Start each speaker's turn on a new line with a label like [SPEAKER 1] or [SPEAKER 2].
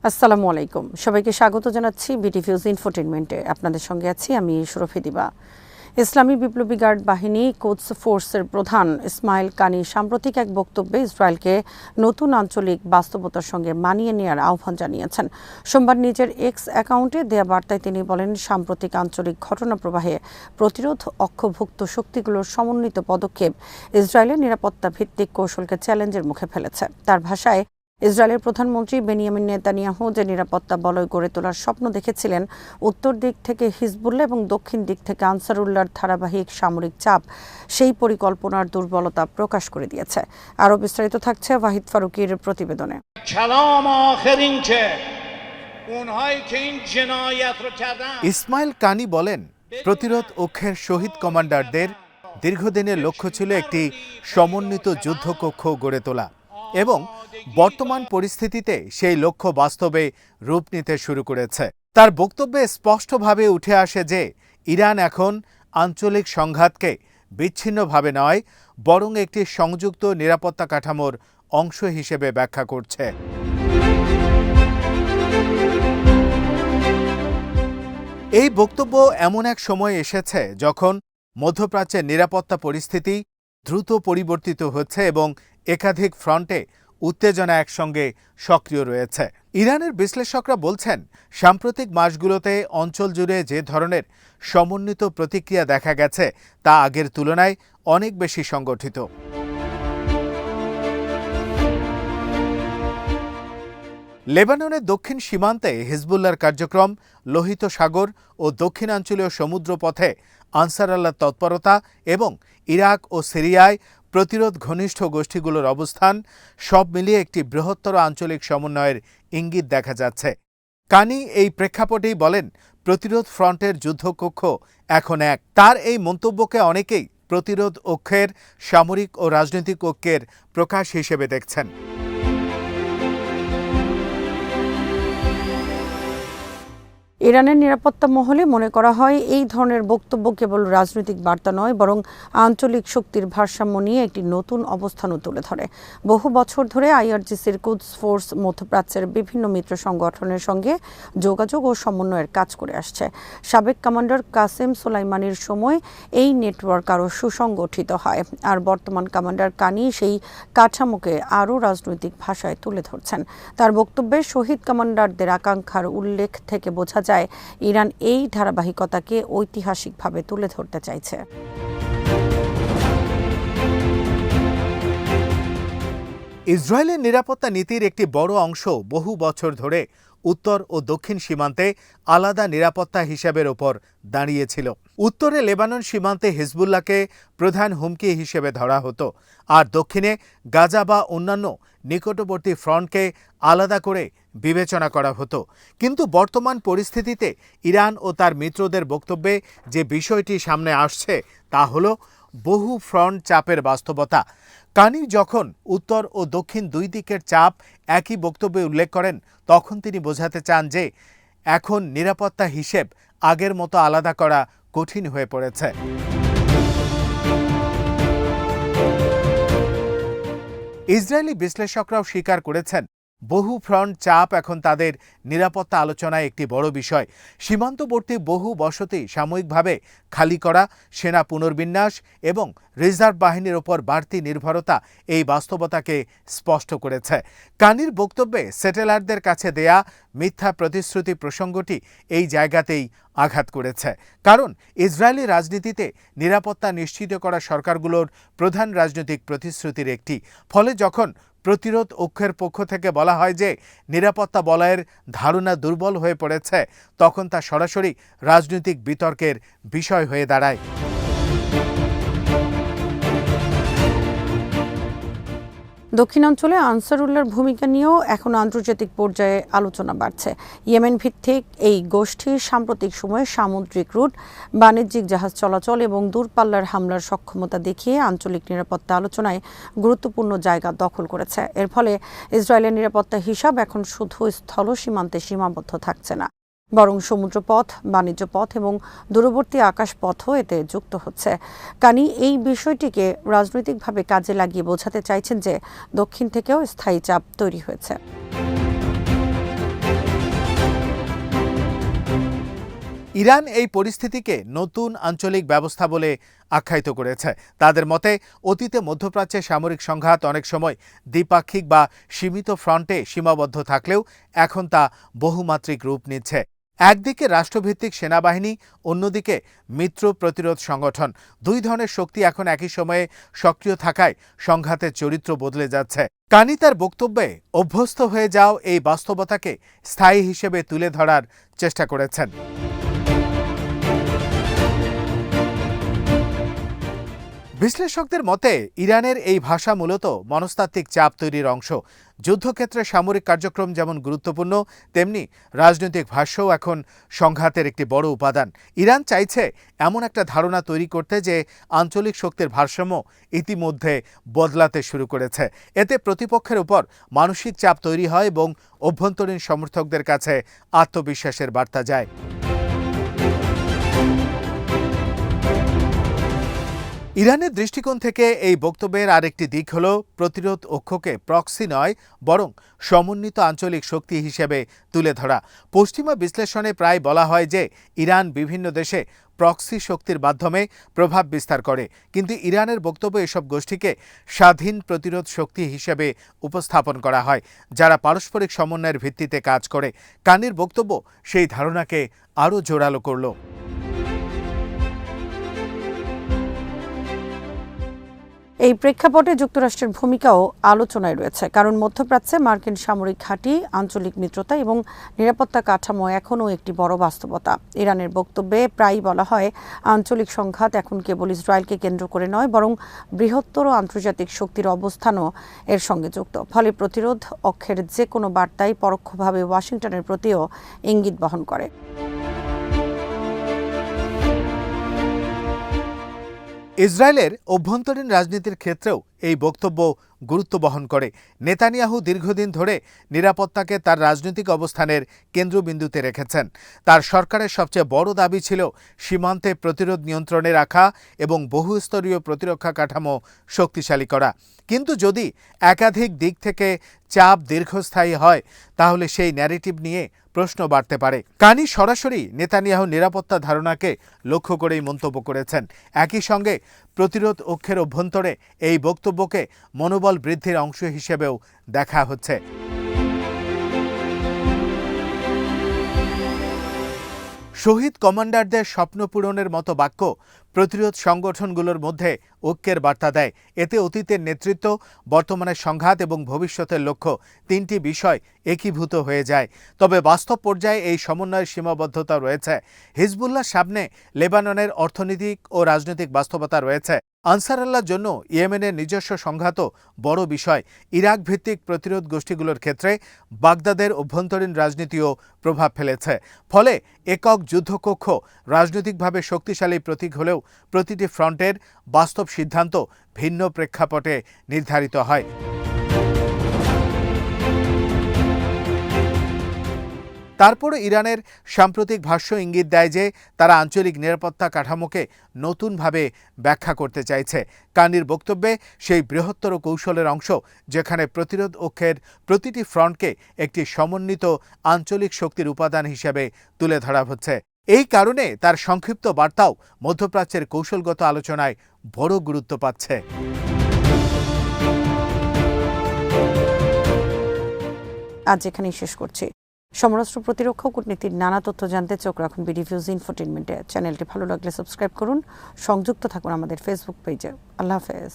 [SPEAKER 1] আসসালামু আলাইকুম, সবাইকে স্বাগত জানাচ্ছি বিটিভিউজ ইনফোটেনমেন্টে। আপনাদের সঙ্গে আছি আমি সুরফি দিবা। ইসলামী বিপ্লবী গার্ড বাহিনী কোদস ফোর্সের প্রধান ইসমাইল কানি সাম্প্রতিক এক বক্তব্যে ইসরায়েলকে নতুন আঞ্চলিক বাস্তবতার সঙ্গে মানিয়ে নেওয়ার আহ্বান জানিয়েছেন। সোমবার নিজের এক্স অ্যাকাউন্টে দেয়া বার্তায় তিনি বলেন, সাম্প্রতিক আঞ্চলিক ঘটনা প্রবাহে প্রতিরোধ অক্ষভুক্ত শক্তিগুলোর সমন্বিত পদক্ষেপ ইসরায়েলের নিরাপত্তা ভিত্তিক কৌশলকে চ্যালেঞ্জের মুখে ফেলেছে। তার ভাষায়, ইসরায়েলের প্রধানমন্ত্রী বেনিয়ামিন নেতানিয়াহু যে নিরাপত্তা বলয় গড়ে তোলার স্বপ্ন দেখেছিলেন, উত্তর দিক থেকে হিজবুল্লাহ এবং দক্ষিণ দিক থেকে আনসারুল্লাহর ধারাবাহিক সামরিক চাপ সেই পরিকল্পনার দুর্বলতা প্রকাশ করে দিয়েছে। আরও বিস্তারিত থাকছে ওয়াহিদ ফারুকীর প্রতিবেদনে।
[SPEAKER 2] ইসমাইল কানি বলেন, প্রতিরোধ অক্ষের শহীদ কমান্ডারদের দীর্ঘদিনের লক্ষ্য ছিল একটি সমন্বিত যুদ্ধকক্ষ গড়ে তোলা এবং বর্তমান পরিস্থিতিতে সেই লক্ষ্য বাস্তবে রূপ নিতে শুরু করেছে। তার বক্তব্যে স্পষ্টভাবে উঠে আসে যে ইরান এখন আঞ্চলিক সংঘাতকে বিচ্ছিন্নভাবে নয়, বরং একটি সংযুক্ত নিরাপত্তা কাঠামোর অংশ হিসেবে ব্যাখ্যা করছে। এই বক্তব্য এমন এক সময় এসেছে যখন মধ্যপ্রাচ্যের নিরাপত্তা পরিস্থিতি দ্রুত পরিবর্তিত হচ্ছে এবং একাধিক ফ্রন্টে উত্তেজনা একসঙ্গে সক্রিয় রয়েছে। ইরানের বিশ্লেষকরা বলছেন, সাম্প্রতিক মাসগুলোতে অঞ্চল জুড়ে যে ধরনের সমন্বিত প্রতিক্রিয়া দেখা গেছে তা আগের তুলনায় অনেক বেশি সংগঠিত। লেবাননের দক্ষিণ সীমান্তে হিজবুল্লাহর কার্যক্রম, লোহিত সাগর ও দক্ষিণাঞ্চলীয় সমুদ্রপথে আনসারুল্লাহর তৎপরতা এবং ইরাক ও সিরিয়ায় প্রতিরোধ ঘনিষ্ঠ গোষ্ঠীগুলোর অবস্থান, সব মিলিয়ে একটি বৃহত্তর আঞ্চলিক সমন্বয়ের ইঙ্গিত দেখা যাচ্ছে। কানি এই প্রেক্ষাপটেই বলেন, প্রতিরোধ ফ্রন্টের যুদ্ধকক্ষ এখন এক। তার এই মন্তব্যকে অনেকেই প্রতিরোধ অক্ষের সামরিক ও রাজনৈতিক ঐক্যের প্রকাশ হিসেবে দেখছেন।
[SPEAKER 1] ইরানের নিরাপত্তা মহলে মনে করা হয়, এই ধরনের বক্তব্য কেবল রাজনৈতিক বার্তা নয়, বরং আঞ্চলিক শক্তির ভারসাম্য নিয়ে একটি নতুন অবস্থানও তুলে ধরে। বহু বছর ধরে আইআরজিসির কুদস ফোর্স মধ্যপ্রাচ্যের বিভিন্ন মিত্র সংগঠনের সঙ্গে যোগাযোগ ও সমন্বয়ের কাজ করে আসছে। সাবেক কমান্ডার কাসেম সোলাইমানির সময় এই নেটওয়ার্ক আরও সুসংগঠিত হয়, আর বর্তমান কমান্ডার কানি সেই কাঠামোকে আরও রাজনৈতিক ভাষায় তুলে ধরছেন। তার বক্তব্যে শহীদ কমান্ডারদের আকাঙ্ক্ষার উল্লেখ থেকে বোঝা যায় ইরান এই ধারাবাহিকতাকে ঐতিহাসিকভাবে তুলে ধরতে চাইছে।
[SPEAKER 2] ইসরায়েলের নিরাপত্তা নীতির একটি বড় অংশ বহু বছর ধরে উত্তর ও দক্ষিণ সীমান্তে আলাদা নিরাপত্তা হিসাবের ওপর দাঁড়িয়েছিল। উত্তরে লেবানন সীমান্তে হিজবুল্লাহকে প্রধান হুমকি হিসেবে ধরা হতো, আর দক্ষিণে গাজা বা অন্যান্য নিকটবর্তী ফ্রন্টকে আলাদা করে বিবেচনা করা হতো। কিন্তু বর্তমান পরিস্থিতিতে ইরান ও তার মিত্রদের বক্তব্যে যে বিষয়টি সামনে আসছে তা হল বহু ফ্রন্ট চাপের বাস্তবতা। কানি যখন উত্তর ও দক্ষিণ দুই দিকের চাপ একই বক্তব্যে উল্লেখ করেন, তখন তিনি বোঝাতে চান যে এখন নিরাপত্তা হিসেব আগের মতো আলাদা করা কঠিন হয়ে পড়েছে। ইসরায়েলি বিশ্লেষকরাও স্বীকার করেছেন, বহু ফ্রন্ট চাপ এখন তাদের নিরাপত্তা আলোচনায় একটি বড় বিষয়। সীমান্তবর্তী বহু বসতি সাময়িকভাবে খালি করা, সেনা পুনর্বিন্যাস এবং রিজার্ভ বাহিনীর ওপর বাড়তি নির্ভরতা এই বাস্তবতাকে স্পষ্ট করেছে। কানির বক্তব্যে স্যাটেলাইটদের কাছে দেয়া মিথ্যা প্রতিশ্রুতি প্রসঙ্গটি এই জায়গাতেই আঘাত করেছে, কারণ ইসরায়েলি রাজনীতিতে নিরাপত্তা নিশ্চিত করা সরকারগুলোর প্রধান রাজনৈতিক প্রতিশ্রুতির একটি। ফলে যখন প্রতিরোধ অক্ষের পক্ষ থেকে বলা হয় যে নিরাপত্তা বলয়ের ধারণা দুর্বল হয়ে পড়েছে, তখন তা সরাসরি রাজনৈতিক বিতর্কের বিষয় হয়ে দাঁড়ায়।
[SPEAKER 1] দক্ষিণাঞ্চলে আনসারুল্লাহর ভূমিকা নিয়েও এখন আন্তর্জাতিক পর্যায়ে আলোচনা বাড়ছে। ইয়েমেন ভিত্তিক এই গোষ্ঠীর সাম্প্রতিক সময়ে সামুদ্রিক রুট, বাণিজ্যিক জাহাজ চলাচল এবং দূরপাল্লার হামলার সক্ষমতা দেখিয়ে আঞ্চলিক নিরাপত্তা আলোচনায় গুরুত্বপূর্ণ জায়গা দখল করেছে। এর ফলে ইসরায়েলের নিরাপত্তা হিসাব এখন শুধু স্থল সীমান্তে সীমাবদ্ধ থাকছে না, বরং সমুদ্রপথ, বাণিজ্য পথ এবং দূরবর্তী আকাশপথও এতে যুক্ত হচ্ছে। কানি এই বিষয়টিকে রাজনৈতিকভাবে কাজে লাগিয়ে বোঝাতে চাইছেন যে দক্ষিণ থেকেও স্থায়ী চাপ তৈরি হয়েছে।
[SPEAKER 2] ইরান এই পরিস্থিতিকে নতুন আঞ্চলিক ব্যবস্থা বলে আখ্যায়িত করেছে। তাদের মতে অতীতে মধ্যপ্রাচ্যে সামরিক সংঘাত অনেক সময় দ্বিপাক্ষিক বা সীমিত ফ্রন্টে সীমাবদ্ধ থাকলেও এখন তা বহুমাত্রিক রূপ নিচ্ছে। একদিকে রাষ্ট্রভিত্তিক সেনাবাহিনী, অন্যদিকে মিত্র প্রতিরোধ সংগঠন, দুই ধরনের শক্তি এখন একই সময়ে সক্রিয় থাকায় সংঘাতের চরিত্র বদলে যাচ্ছে। কানি তার বক্তব্যে অভ্যস্ত হয়ে যাও এই বাস্তবতাকে স্থায়ী হিসেবে তুলে ধরার চেষ্টা করেছেন। বিশ্লেষকদের মতে ইরানের এই ভাষা মূলত মনস্তাত্ত্বিক চাপ তৈরির অংশ। যুদ্ধক্ষেত্রে সামরিক কার্যক্রম যেমন গুরুত্বপূর্ণ, তেমনি রাজনৈতিক ভাষ্যও এখন সংঘাতের একটি বড় উপাদান। ইরান চাইছে এমন একটা ধারণা তৈরি করতে যে আঞ্চলিক শক্তির ভারসাম্য ইতিমধ্যে বদলাতে শুরু করেছে। এতে প্রতিপক্ষের উপর মানসিক চাপ তৈরি হয় এবং অভ্যন্তরীণ সমর্থকদের কাছে আত্মবিশ্বাসের বার্তা যায়। ইরানের দৃষ্টিকোণ থেকে এই বক্তব্যের আরেকটি দিক হল প্রতিরোধ অক্ষকে প্রক্সি নয় বরং সমন্বিত আঞ্চলিক শক্তি হিসেবে তুলে ধরা। পশ্চিমা বিশ্লেষণে প্রায় বলা হয় যে ইরান বিভিন্ন দেশে প্রক্সি শক্তির মাধ্যমে প্রভাব বিস্তার করে, কিন্তু ইরানের বক্তব্য এসব গোষ্ঠীকে স্বাধীন প্রতিরোধ শক্তি হিসেবে উপস্থাপন করা হয়, যারা পারস্পরিক সমন্বয়ের ভিত্তিতে কাজ করে। কানির বক্তব্য সেই ধারণাকে আরও জোরালো করল।
[SPEAKER 1] এই প্রেক্ষাপটে যুক্তরাষ্ট্রের ভূমিকাও আলোচনায় রয়েছে, কারণ মধ্যপ্রাচ্যে মার্কিন সামরিক ঘাঁটি, আঞ্চলিক মিত্রতা এবং নিরাপত্তা কাঠামো এখনও একটি বড় বাস্তবতা। ইরানের বক্তব্যে প্রায়ই বলা হয় আঞ্চলিক সংঘাত এখন কেবল ইসরায়েলকে কেন্দ্র করে নয় বরং বৃহত্তর আন্তর্জাতিক শক্তির অবস্থানও এর সঙ্গে যুক্ত। ফলে প্রতিরোধ অক্ষের যে কোনো বার্তাই পরোক্ষভাবে ওয়াশিংটনের প্রতিও ইঙ্গিত বহন করে।
[SPEAKER 2] ইসরায়েলের অভ্যন্তরীণ রাজনীতির ক্ষেত্রেও এই বক্তব্য গুরুত্ব বহন করে। নেতানিয়াহু দীর্ঘদিন ধরে নিরাপত্তাকে তার রাজনৈতিক অবস্থানের কেন্দ্রবিন্দুতে রেখেছেন। তার সরকারের সবচেয়ে বড় দাবি ছিল সীমান্তে প্রতিরোধ নিয়ন্ত্রণে রাখা এবং বহুস্তরীয় প্রতিরক্ষা কাঠামো শক্তিশালী করা। কিন্তু যদি একাধিক দিক থেকে চাপ দীর্ঘস্থায়ী হয় তাহলে সেই ন্যারেটিভ নিয়ে প্রশ্ন বাড়তে পারে। কানি সরাসরি নেতানিয়াহু নিরাপত্তা ধারণাকে লক্ষ্য করেই মন্তব্য করেছেন। একই সঙ্গে প্রতিরোধ অক্ষের অভ্যন্তরে এই বক্তব্যকে মনোবল বৃদ্ধির অংশ হিসেবেও দেখা হচ্ছে। শহীদ কমান্ডারদের স্বপ্ন পূরণের মতো বাক্য প্রতিরোধ সংগঠনগুলোর মধ্যে ঐক্যের বার্তা দেয়। এতে অতীতের নেতৃত্ব, বর্তমানের সংঘাত এবং ভবিষ্যতের লক্ষ্য তিনটি বিষয় একীভূত হয়ে যায়। তবে বাস্তব পর্যায়ে এই সমন্বয়ের সীমাবদ্ধতা রয়েছে। হিজবুল্লাহর সামনে লেবাননের অর্থনৈতিক ও রাজনৈতিক বাস্তবতা রয়েছে। আনসারুল্লাহর জন্য ইয়েমেনের নিজস্ব সংঘাতও বড় বিষয়। ইরাক ভিত্তিক প্রতিরোধ গোষ্ঠীগুলোর ক্ষেত্রে বাগদাদের অভ্যন্তরীণ রাজনীতিও প্রভাব ফেলেছে। ফলে একক যুদ্ধকক্ষ রাজনৈতিকভাবে শক্তিশালী প্রতীক হলেও প্রতিটি ফ্রন্টের বাস্তব সিদ্ধান্ত ভিন্ন প্রেক্ষাপটে নির্ধারিত হয়। তারপরও ইরানের সাম্প্রতিক ভাষ্য ইঙ্গিত দেয় যে তারা আঞ্চলিক নিরাপত্তা কাঠামোকে নতুনভাবে ব্যাখ্যা করতে চাইছে। কানির বক্তব্যে সেই বৃহত্তর কৌশলের অংশ, যেখানে প্রতিরোধ অক্ষের প্রতিটি ফ্রন্টকে একটি সমন্বিত আঞ্চলিক শক্তির উপাদান হিসেবে তুলে ধরা হচ্ছে। এই কারণে তার সংক্ষিপ্ত বার্তাও মধ্যপ্রাচ্যের কৌশলগত আলোচনায় বড় গুরুত্ব পাচ্ছে।
[SPEAKER 1] আজ এখানেই শেষ করছি। সমরাষ্ট্র প্রতিরক্ষা ও কূটনীতির নানা তথ্য জানতে চোখ রাখুন বিডিভিউজ ইনফোটেইনমেন্টে। চ্যানেলটি ভালো লাগলে সাবস্ক্রাইব করুন, সংযুক্ত থাকুন আমাদের ফেসবুক পেজে। আল্লাহ হাফেজ।